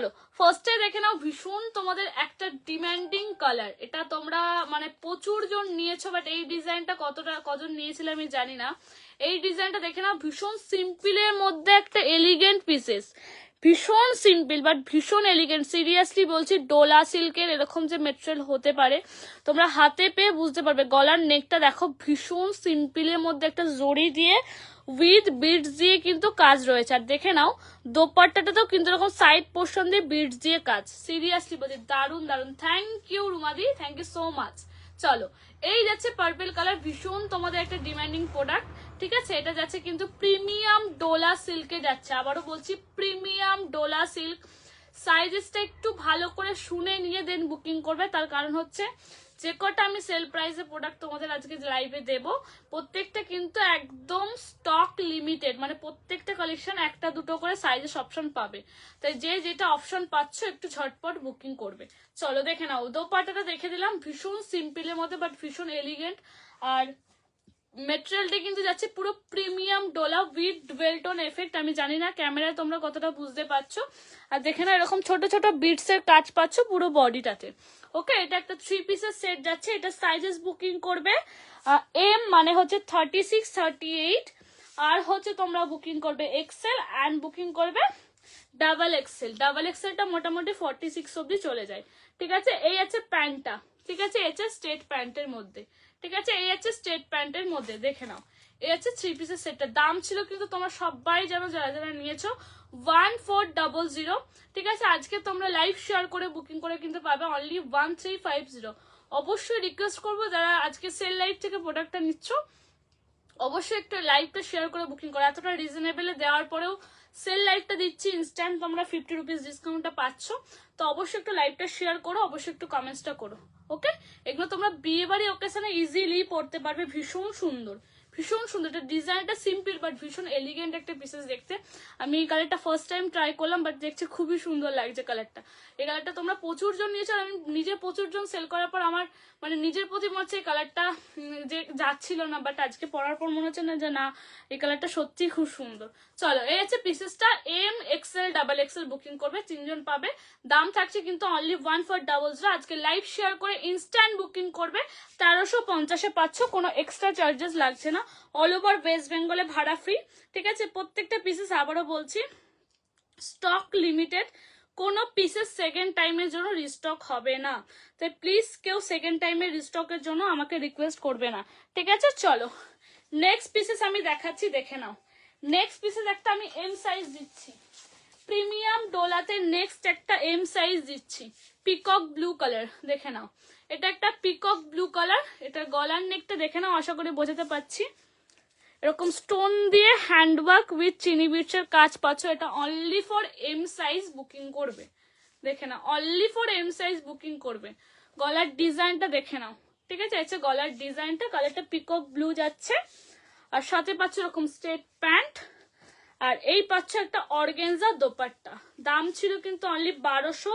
চলো ফার্স্টে দেখে নাও, ভীষণ তোমাদের একটা ডিমান্ডিং কালার। এটা তোমরা মানে প্রচুর জন নিয়েছো, বাট এই ডিজাইনটা কজন নিয়েছিল আমি জানি না। এই ডিজাইনটা দেখে নাও, ভীষণ সিম্পলের মধ্যে একটা এলিগেন্ট পিসেস, ভীষণ সিম্পল বাট ভীষণ এলিগেন্ট। সিরিয়াসলি বলছি, ডোলা সিল্কের এরকম যে মেটেরিয়াল হতে পারে তোমরা হাতে পেয়ে বুঝতে পারবে। গলার নেকটা দেখো, ভীষণ সিম্পলের মধ্যে একটা জড়ি দিয়ে উইথ বিডস দিয়ে কিন্তু কাজ রয়েছে। আর দেখে নাও দোপাট্টাটাতেও কিন্তু এরকম সাইড পোর্শন দিয়ে বিডস দিয়ে কাজ। সিরিয়াসলি বলছি, দারুন দারুন। থ্যাংক ইউ রুমাদি, থ্যাংক ইউ সো মাচ। চলো এই যাচ্ছে পার্পল কালার, ভীষণ তোমাদের একটা ডিমান্ডিং প্রোডাক্ট। ঠিক আছে, এটা যাচ্ছে কিন্তু প্রিমিয়াম ডোলা সিল্কে যাচ্ছে। আবারও বলছি, প্রিমিয়াম ডোলা সিল্ক। সাইজেসটা একটু ভালো করে শুনে নিয়ে দেন বুকিং করবে, তার কারণ হচ্ছে যে কটা আমি সেল প্রাইসে প্রোডাক্ট তোমাদের আজকে লাইভে দেব প্রত্যেকটা কিন্তু একদম স্টক লিমিটেড, মানে প্রত্যেকটা কালেকশন একটা দুটো করে সাইজেস অপশন পাবে। তাই যে যেটা অপশন পাচ্ছ একটু ঝটপট বুকিং করবে। চলো দেখে নাও, দোপাট্টাটা দেখে দিলাম, ভীষণ সিম্পলের মধ্যে বাট ভীষণ এলিগেন্ট। আর মেটেরিয়ালটা কিন্তু যাচ্ছে পুরো প্রিমিয়াম ডোলা উইথ ডুয়েলটোন এফেক্ট। আমি জানি না ক্যামেরায় তোমরা কতটা বুঝতে পারছো। আর দেখে না এরকম ছোট ছোট বিটস এর কাজ পাচ্ছ পুরো বডিটাতে। ওকে, এটা একটা 3 পিসের সেট যাচ্ছে। এটা সাইজেস বুকিং করবে এম মানে হচ্ছে 36, 38, আর হচ্ছে তোমরা বুকিং করবে এক্সেল অ্যান্ড বুকিং করবে ডাবল এক্সেল। ডাবল এক্সেলটা মোটামুটি 46 অব্দি চলে যায়। ঠিক আছে, এই আছে প্যান্টটা। ঠিক আছে, এই আছে স্ট্রেট প্যান্টের মধ্যে। ঠিক আছে, এই আছে স্ট্রেট প্যান্টের মধ্যে, দেখে নাও। এই আছে 3 পিসের সেটটা। দাম ছিল কিন্তু তোমরা সবাই জানো, যারা যারা নিয়েছো, 1400। ঠিক আছে, আজকে তোমরা লাইভ শেয়ার করে বুকিং করে কিন্তু পাবে অনলি 1350। অবশ্যই রিকোয়েস্ট করবো যারা আজকে সেল লাইভ থেকে প্রোডাক্টটা নিচ্ছ, অবশ্যই একটু লাইভটা শেয়ার করে বুকিং করো। এতটা রিজনেবলে দেওয়ার পরেও সেল লাইভটা দিচ্ছি, ইনস্ট্যান্ট তোমরা 50 রুপিস ডিসকাউন্টটা পাচ্ছ। তো অবশ্যই একটু লাইভটা শেয়ার করো, অবশ্যই একটু কমেন্টসটা করো। ওকে, এগুলো তোমরা বিয়ে বাড়ি ওকেশনে ইজিলি পড়তে পারবে। ভীষণ সুন্দর, ভীষণ সুন্দর। এটা ডিজাইনটা সিম্পল বাট ভীষণ এলিগেন্ট একটা পিসেস দেখতে। আমি এই কালারটা ফার্স্ট টাইম ট্রাই করলাম, বাট দেখছি খুবই সুন্দর লাগছে কালারটা। এই কালারটা তোমরা প্রচুর জন নিয়েছো, আর আমি নিজে প্রচুর জন সেল করার পর আমার মানে নিজের প্রতি মনে হচ্ছে এই কালারটা যে যাচ্ছিল না, বাট আজকে পরার পর মনে হচ্ছে না যে না, এই কালারটা সত্যি খুব সুন্দর। চলো, এই হচ্ছে পিসেসটা। M, XL, double XL booking করবে, 3 জন পাবে। দাম থাকছে কিন্তু অনলি 1400। আজকে লাইভ শেয়ার করে ইনস্ট্যান্ট বুকিং করবে 1350-এ পাচ্ছ, কোনো এক্সট্রা চার্জেস লাগছে না। অল ওভার ওয়েস্ট বেঙ্গলে ভাড়া ফ্রি। ঠিক আছে, প্রত্যেকটা পিসেস আবারও বলছি স্টক লিমিটেড, কোনো পিসেস সেকেন্ড টাইমের জন্য রিস্টক হবে না। তাই প্লিজ কেউ সেকেন্ড টাইমের রিস্টকের জন্য আমাকে রিকোয়েস্ট করবে না। ঠিক আছে, চলো নেক্সট পিসেস আমি দেখাচ্ছি, দেখে নাও। নেক্সট পিসেস একটা আমি এম সাইজ দিচ্ছি, প্রিমিয়াম ডোলাতে নেক্সট একটা এম সাইজ দিচ্ছি, পিকক ব্লু কালার। দেখে নাও, এটা একটা পিকক ব্লু কালার। এটা গলার নেকটা দেখে নাও, আশা করি বোঝাতে পারছি। এরকম স্টোন দিয়ে হ্যান্ডওয়ার্ক উইথ চিনি বিটস এর কাজ পাচ্ছ। এটা only for M size booking করবে। দেখে নাও, only for M size booking করবে। গলার ডিজাইনটা দেখে নাও। ঠিক আছে, আছে গলার ডিজাইনটা, কালারটা পিকক ব্লু যাচ্ছে। আর সাথে পাচ্ছ এরকম স্ট্রেট প্যান্ট, আর এই পাচ্ছ একটা অর্গেনজা দোপাট্টা। দাম ছিল কিন্তু অনলি 1200,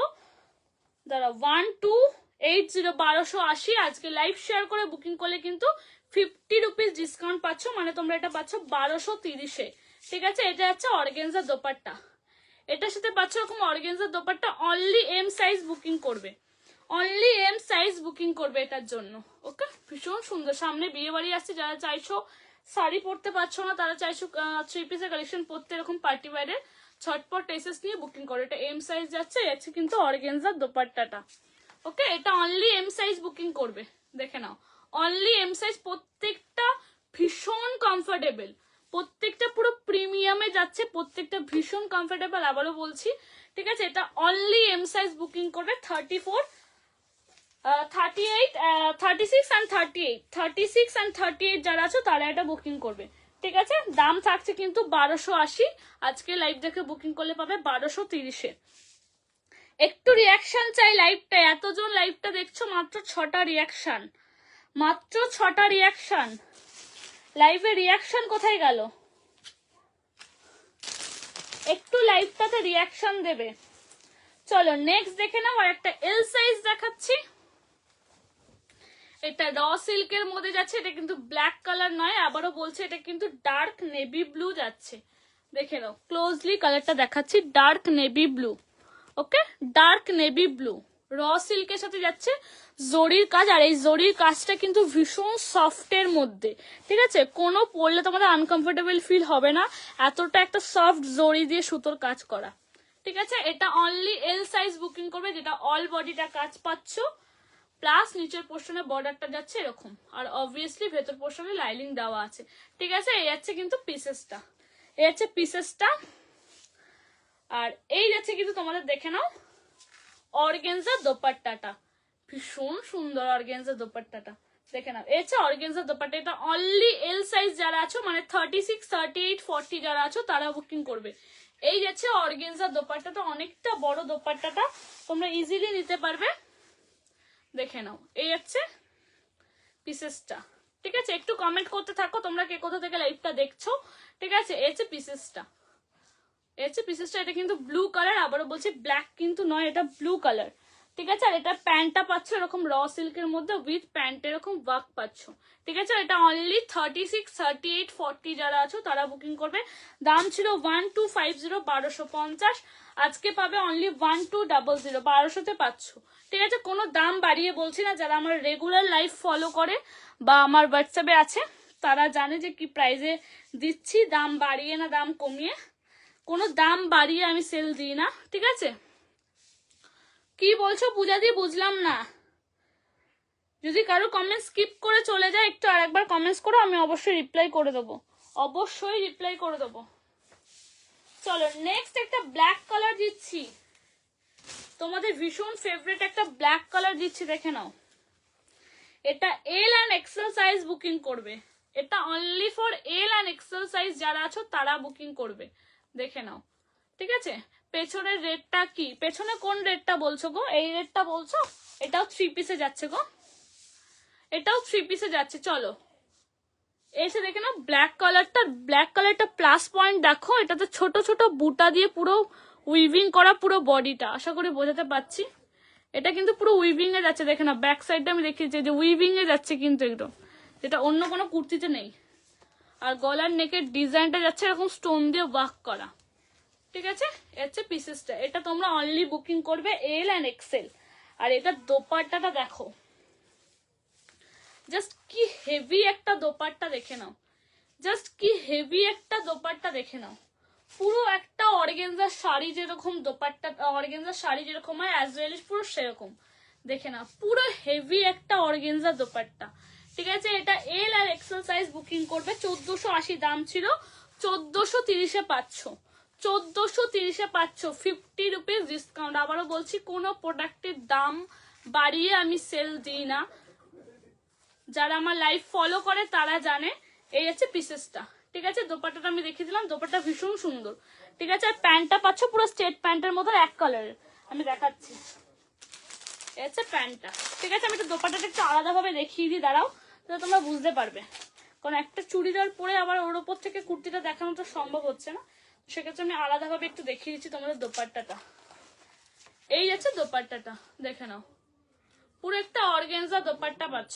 দাঁড়া 1280, 1280। আজকে লাইভ শেয়ার করে বুকিং করলে কিন্তু 50 রুপিস ডিসকাউন্ট পাচ্ছ, মানে তোমরা এটা পাচ্ছ 1230-এ। ঠিক আছে, এটা হচ্ছে অর্গেনজা দোপাট্টা। এটার সাথে পাচ্ছ এরকম organza dupatta. Only M size booking করবে, অনলি এম সাইজ বুকিং করবে এটার জন্য। ওকে, ভীষণ সুন্দর। সামনে বিয়ে বাড়ি আসছে, যারা চাইছো শাড়ি পরতে পারছো না, তারা চাইছো 3 পিসের কালেকশন পরতে, এরকম পার্টি ওয়্যারের ছটপট এসেস নিয়ে বুকিং করো। এটা এম সাইজ যাচ্ছে, যাচ্ছে কিন্তু অর্গেনজার দোপাট্টাটা। ওকে, এটা অনলি এম সাইজ বুকিং করবে। দেখে নাও, অনলি এম সাইজ। প্রত্যেকটা ভীষণ কমফোর্টেবল, প্রত্যেকটা পুরো প্রিমিয়ামে যাচ্ছে, প্রত্যেকটা ভীষণ কমফোর্টেবল। আবারও বলছি, ঠিক আছে, এটা অনলি এম সাইজ বুকিং করবে। 34, 38, 36 and 38, 36 and 38 যারা আছো তারা এটা বুকিং করবে। ঠিক আছে, দাম থাকছে কিন্তু 1280। আজকে লাইভ দেখে বুকিং করলে পাবে 1230-এ। একটু রিয়াকশন চাই লাইভটা, এতজন লাইভটা দেখছো, মাত্র 6টা রিয়াকশন, মাত্র 6টা রিয়াকশন। লাইভে রিয়াকশন কোথায় গেল? একটু লাইভটাতে রিয়াকশন দেবে। চলো নেক্সট দেখে নাও, আর একটা এল সাইজ দেখাচ্ছি। এটা র সিল্কের মধ্যে যাচ্ছে, এটা কিন্তু ব্ল্যাক কালার নয়, আবারও বলছে এটা কিন্তু ডার্ক নেভি ব্লু যাচ্ছে। দেখে নাও ক্লোজলি, কালারটা দেখাচ্ছি, ডার্ক নেভি ব্লু। ওকে, ডার্ক নেভি ব্লু র সিল্কের সাথে যাচ্ছে জরির কাজ। আর এই জরির কাজটা কিন্তু ভীষণ সফটের মধ্যে, ঠিক আছে, কোনো পরলে তোমাদের আনকমফোর্টেবল ফিল হবে না, এতটা একটা সফট জরি দিয়ে সুতোর কাজ করা, ঠিক আছে। এটা অনলি এল সাইজ বুকিং করবে, যেটা অল বডিটা কাজ পাচ্ছ, প্লাস নিচের পোর্শনে বর্ডারটা যাচ্ছে এরকম, আর অবভিয়াসলি ভেতর পোর্শনে লাইনিং দেওয়া আছে, ঠিক আছে। এই যাচ্ছে কিন্তু পিসেসটা, এই যাচ্ছে পিসেসটা। আর এই যাচ্ছে কিন্তু তোমাদের দেখে নাও অর্গেনজা দোপাট্টাটা, ভীষণ সুন্দর অর্গেনজা দোপাট্টাটা দেখে নাও। এই হচ্ছে অর্গেনজা দোপাট্টা, এটা অনলি এল সাইজ যারা আছো, মানে 36, 38, 40 যারা আছো তারা বুকিং করবে। এই যাচ্ছে অর্গেনজা দোপাট্টাটা, অনেকটা বড় দোপাট্টাটা, তোমরা ইজিলি নিতে পারবে, দেখে নাও। এই হচ্ছে পিসেসটা, ঠিক আছে। একটু কমেন্ট করতে থাকো তোমরা কে কোথা থেকে লাইভটা দেখছো, ঠিক আছে। এই হচ্ছে পিসেসটা, এই হচ্ছে পিসেসটা। এটা কিন্তু ব্লু কালার, আবারও বলছি ব্ল্যাক কিন্তু নয়, এটা ব্লু কালার, ঠিক আছে। আর এটা প্যান্টটা পাচ্ছ এরকম র সিল্কের মধ্যে উইথ প্যান্ট এরকম ওয়ার্ক পাচ্ছ, ঠিক আছে। এটা অনলি 36, 38, 40 যারা আছো তারা বুকিং করবে। দাম ছিল 1250, 1250, আজকে পাবে অনলি 1200, 1200-তে পাচ্ছ, ঠিক আছে। কোনো দাম বাড়িয়ে বলছি না, যারা আমার রেগুলার লাইফ ফলো করে বা আমার হোয়াটসঅ্যাপে আছে তারা জানে যে কি প্রাইসে দিচ্ছি, দাম বাড়িয়ে না দাম কমিয়ে, কোনো দাম বাড়িয়ে আমি সেল দিই না, ঠিক আছে। কি বলছো পূজা দি, বুঝলাম না। যদি কারো কমেন্ট স্কিপ করে চলে যায় একটু আরেকবার কমেন্টস করো, আমি অবশ্যই রিপ্লাই করে দেবো, অবশ্যই রিপ্লাই করে দেবো। চলো নেক্সট একটা ব্ল্যাক কালার দিচ্ছি, তোমাদের ভীষণ ফেভারিট একটা ব্ল্যাক কালার দিচ্ছি, দেখে নাও। এটা L and XL size booking করবে, এটা only for L and XL size যারা আছো তারা বুকিং করবে, দেখে নাও, ঠিক আছে। পেছনের রেটটা কি, পেছনে কোন রেটটা বলছো গো, এই রেটটা বলছো? এটাও 3 পিসে যাচ্ছে গো, এটাও 3 পিসে যাচ্ছে। চলো এসে দেখে নাও ব্ল্যাক কালারটা, ব্ল্যাক কালারটা প্লাস পয়েন্ট দেখো, এটাতে ছোট ছোট বুটা দিয়ে পুরো উইভিং করা পুরো বডিটা, আশা করি বোঝাতে পারছি। এটা কিন্তু পুরো উইভিং এ যাচ্ছে, দেখে না ব্যাক সাইডটা আমি দেখিয়েছি যে উইভিং এ যাচ্ছে কিন্তু একদম, যেটা অন্য কোনো কুর্তিতে নেই। আর গলার নেকের ডিজাইনটা যাচ্ছে এরকম স্টোন দিয়ে ওয়ার্ক করা, ঠিক আছে। হচ্ছে পিসেসটা, এটা তোমরা অনলি বুকিং করবে এল অ্যান্ড এক্সেল। আর এটা দোপাট্টাটা দেখো, জাস্ট কি হেভি একটা দোপাট্টা দেখে নাও, জাস্ট কি হেভি একটা দোপাট্টা দেখে নাও, পুরো একটা অর্গেনজার শাড়ি যেরকম দোপাট্টা, অর্গেনজার শাড়ি যেরকম হয় অ্যাজ ওয়েল পুরো সেরকম, দেখে নাও পুরো হেভি একটা অর্গেনজার দোপাট্টা, ঠিক আছে। এটা এল আর এক্সেল সাইজ বুকিং করবে, 1480 দাম ছিল, 1430-এ পাচ্ছ, 1430-এ পাচ্ছ, 50 রুপিস ডিসকাউন্ট। আবারও বলছি কোনো প্রোডাক্টের দাম বাড়িয়ে আমি সেল দিই না, যারা আমার লাইফ ফলো করে তারা জানে। এই হচ্ছে পিসেসটা, ঠিক আছে। দোপাট্টাটা আমি দেখিয়ে দিলাম, দোপাট্টা ভীষণ সুন্দর, ঠিক আছে। আর প্যান্টটা পাচ্ছ পুরো স্ট্রেট প্যান্টের মতো এক কালারের, আমি দেখাচ্ছি। এই হচ্ছে প্যান্টটা, ঠিক আছে। আমি একটু দোপাট্টাটা একটু আলাদাভাবে দেখিয়ে দিই, দাঁড়াও, তাহলে তোমরা বুঝতে পারবে, কারণ একটা চুড়িদার পরে আবার ওর ওপর থেকে কুর্তিটা দেখানো তো সম্ভব হচ্ছে না, সেক্ষেত্রে আমি আলাদাভাবে একটু দেখিয়ে দিচ্ছি তোমাদের দোপাট্টাটা। এই যাচ্ছে দোপাট্টাটা, দেখে নাও পুরো একটা অর্গানজা দোপাট্টা পাচ্ছ,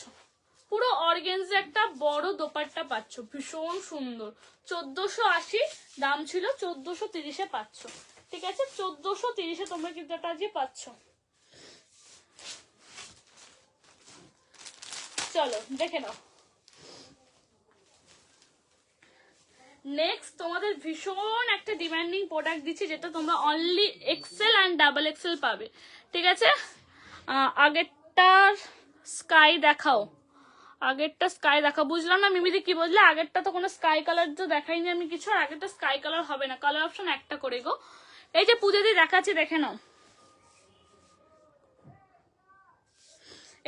পুরো অর্গেনজা একটা বড় দোপাট্টা পাচ্ছ, ভীষণ সুন্দর। 1480 দাম ছিল, 1430-এ পাচ্ছ, ঠিক আছে। 1430-এ তোমরা কিন্তু এটা আজকে পাচ্ছ। চলো দেখে নাও নেক্সট, তোমাদের ভীষণ একটা ডিমান্ডিং প্রোডাক্ট দিচ্ছি, যেটা তোমরা only XL and double XL পাবে, ঠিক আছে। আগেরটার স্কাই দেখাও, আগেরটা স্কাই দেখা, বুঝলাম না মিমিদি কি বললে, আগেরটা তো কোনো স্কাই কালার তো দেখাইনি আমি কিছু, আর আগেরটা স্কাই কালার হবে না, কালার অপশন একটা করে গো। এই যে পূজা দিয়ে দেখাচ্ছি, দেখে নাও,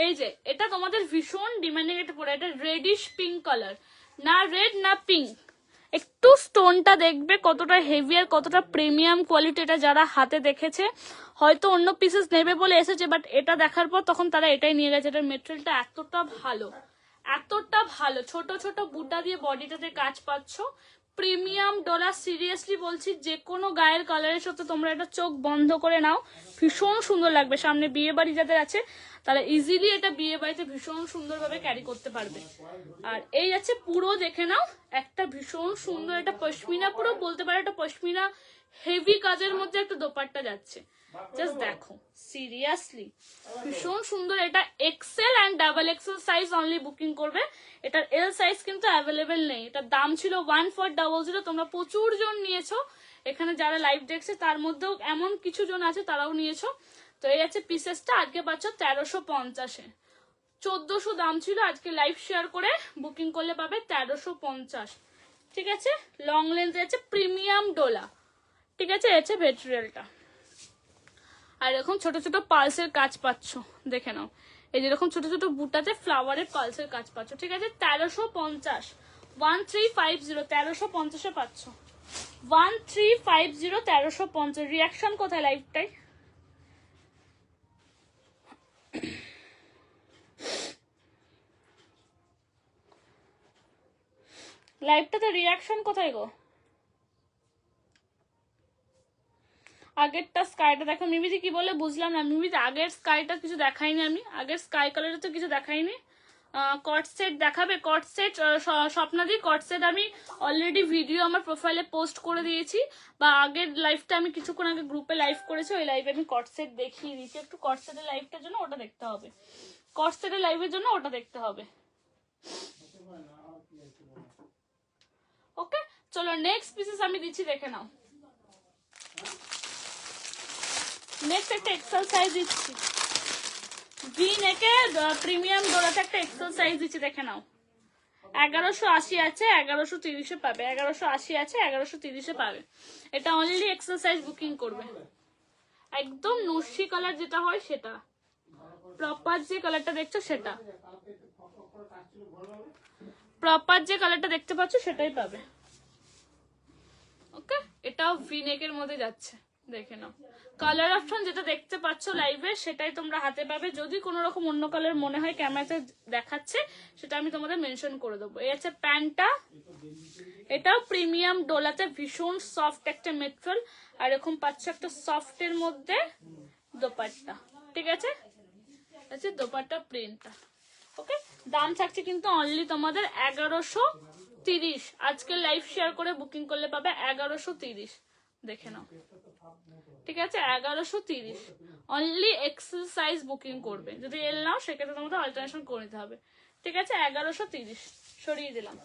এই যে এটা তোমাদের ভীষণ ডিমান্ডিং একটা প্রোডাক্ট, এটা রেডিশ পিঙ্ক কালার, না রেড না পিঙ্ক, একটু স্টোনটা দেখবে কতটা হেভি আর কতটা প্রিমিয়াম কোয়ালিটি, এটা যারা হাতে দেখেছে হয়তো অন্য পিসেস নেবে বলে এসেছে, বাট এটা দেখার পর তখন তারা এটাই নিয়ে গেছে। এটার মেটেরিয়ালটা এতটা ভালো, এতটা ভালো, ছোট ছোট বুটা দিয়ে বডিটাতে কাজ পাচ্ছ, প্রিমিয়াম ডলা, সিরিয়াসলি বলছি যে কোনো গায়ের কালারের সাথে তোমরা এটা চোখ বন্ধ করে নাও, ভীষণ সুন্দর লাগবে। সামনে বিয়ে বাড়ি যাদের আছে তারা ইজিলি এটা বিয়ে বাড়িতে ভীষণ সুন্দরভাবে ক্যারি করতে পারবে। আর এই যাচ্ছে পুরো দেখে নাও একটা ভীষণ সুন্দর, এটা পশমিনা পুরো বলতে পারো, এটা পশমিনা হেভি কাজের মধ্যে একটা দোপাট্টা যাচ্ছে, জাস্ট দেখো, সিরিয়াসলি ভীষণ সুন্দর। এটা XL and double XL size only booking করবে, এটার এল সাইজ কিন্তু অ্যাভেলেবেল নেই। এটার দাম ছিল 1400, তোমরা প্রচুর জন নিয়েছো, এখানে যারা লাইভ দেখছে তার মধ্যেও এমন কিছু জন আছে তারাও নিয়েছো। তো এই আছে পিসেসটা, আজকে পাচ্ছ 1350-এ। 1400 দাম ছিল, আজকে লাইভ শেয়ার করে বুকিং করলে পাবে 1350। ঠিক আছে, লং লেন্থে আছে প্রিমিয়াম ডোলা। ঠিক আছে, আছে ভেট্রিয়ালটা। আর এরকম ছোট ছোট পালসের কাজ পাচ্ছ, দেখে নাও, এই যেরকম ছোট ছোট বুটাতে ফ্লাওয়ারের পালসের কাজ পাচ্ছ। ঠিক আছে, 1350, 1350, 1350-এ পাচ্ছ, 1350, 1350। রিয়াকশন কোথায় লাইভটাই? লাইভটাতে রিয়াকশন কোথায় গো? আগেরটা স্কাইটা দেখো। মিমিদি কি বলে বুঝলাম না। মিমিদি আগের স্কাইটা কিছু দেখাইনি আমি, আগের স্কাই কালারে তো কিছু দেখাইনি। কট সেট দেখাবে? কট সেট স্বপ্নাদি, কট সেট আমি অলরেডি ভিডিও আমার প্রোফাইলে পোস্ট করে দিয়েছি, বা আগের লাইভটা আমি কিছুক্ষণ আগে গ্রুপে লাইভ করেছি, ওই লাইভে আমি কট সেট দেখিয়ে দিয়েছি। একটু কট সেটের লাইভটার জন্য ওটা দেখতে হবে, কট সেটের লাইভের জন্য ওটা দেখতে হবে। ওকে, চলো নেক্সট পিসেস আমি দিচ্ছি, দেখে নাও। নেক্সট একটা এক্সেল সাইজ দিচ্ছি, ভি নেকে প্রিমিয়াম ডোরাতে একটা এক্সেল সাইজ দিচ্ছি, দেখে নাও। 1180 আছে, 1130-এ পাবে, 1180 আছে, 1130-এ পাবে। এটা অনলি এক্সেল সাইজ বুকিং করবে। একদম নস্যি কালার যেটা হয় সেটা, প্রপার যে কালারটা দেখছো সেটা, প্রপার যে কালারটা দেখতে পাচ্ছ সেটাই পাবে। ওকে, এটাও ভি নেকের মধ্যে যাচ্ছে, দেখে নাও। কালার অপশন যেটা দেখতে পাচ্ছ লাইভে সেটাই তোমরা হাতে পাবে। যদি কোনো রকম অন্য কালার মনে হয় ক্যামেরাতে দেখাচ্ছে, সেটা আমি তোমাদের মেনশন করে দেবো। এই আছে প্যান্টটা, এটাও প্রিমিয়াম ডোলাতে, ভীষণ সফট একটা মেটেরিয়াল। আর এরকম পাচ্ছ একটা সফটের মধ্যে দোপাট্টা। ঠিক আছে, আচ্ছা দোপাট্টা প্রিন্টটা। ওকে, দাম থাকছে কিন্তু অনলি তোমাদের 1130। আজকে লাইভ শেয়ার করে বুকিং করলে পাবে 1130, দেখে নাও। ঠিক আছে, 1130 অনলি এক্সেল সাইজ বুকিং করবে। যদি এল নাও সেক্ষেত্রে তোমাদের অল্টারনেশন করে নিতে হবে। ঠিক আছে, 1130 সরিয়ে দিলাম।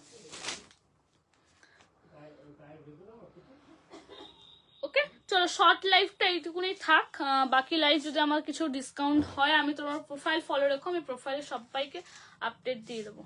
ওকে, চলো শর্ট লাইভটা এইটুকুনি থাক। বাকি লাইভ যদি আমার কিছু ডিসকাউন্ট হয়, আমি তোমার প্রোফাইল ফলো রেখো, আমি প্রোফাইলে সবাইকে আপডেট দিয়ে দেবো।